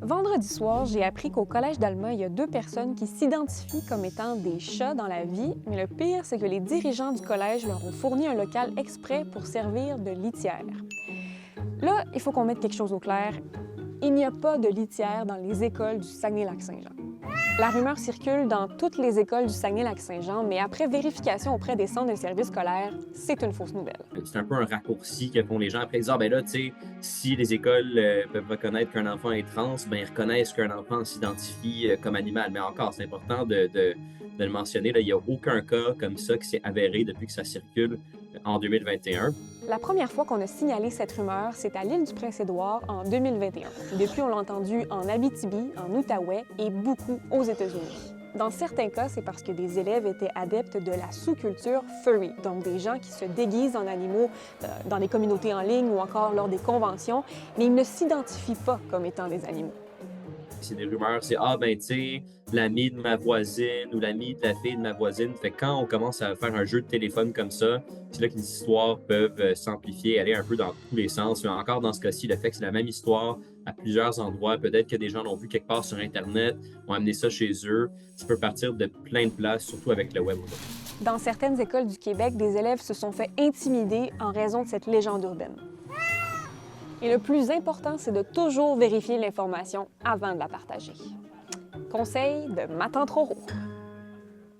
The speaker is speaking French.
Vendredi soir, j'ai appris qu'au Collège d'Alma, il y a 2 personnes qui s'identifient comme étant des chats dans la vie, mais le pire, c'est que les dirigeants du collège leur ont fourni un local exprès pour servir de litière. Là, il faut qu'on mette quelque chose au clair. Il n'y a pas de litière dans les écoles du Saguenay-Lac-Saint-Jean. La rumeur circule dans toutes les écoles du Saguenay-Lac-Saint-Jean, mais après vérification auprès des centres de services scolaires, c'est une fausse nouvelle. C'est un peu un raccourci que font les gens. Après, ils disent, ah ben là, tu sais, si les écoles peuvent reconnaître qu'un enfant est trans, ben ils reconnaissent qu'un enfant s'identifie comme animal. Mais encore, c'est important de le mentionner. Là, il n'y a aucun cas comme ça qui s'est avéré depuis que ça circule en 2021. La première fois qu'on a signalé cette rumeur, c'est à l'île du Prince-Édouard en 2021. Depuis, on l'a entendu en Abitibi, en Outaouais et beaucoup aux États-Unis. Dans certains cas, c'est parce que des élèves étaient adeptes de la sous-culture furry, donc des gens qui se déguisent en animaux dans des communautés en ligne ou encore lors des conventions, mais ils ne s'identifient pas comme étant des animaux. C'est des rumeurs, c'est ah ben tu sais, l'ami de ma voisine ou l'ami de la fille de ma voisine. Fait que quand on commence à faire un jeu de téléphone comme ça, c'est là que les histoires peuvent s'amplifier, aller un peu dans tous les sens. Mais encore dans ce cas-ci, le fait que c'est la même histoire à plusieurs endroits, peut-être que des gens l'ont vu quelque part sur Internet, ont amené ça chez eux. Ça peut partir de plein de places, surtout avec le web. Dans certaines écoles du Québec, des élèves se sont fait intimider en raison de cette légende urbaine. Et le plus important, c'est de toujours vérifier l'information avant de la partager. Conseil de Ma Tante Roro.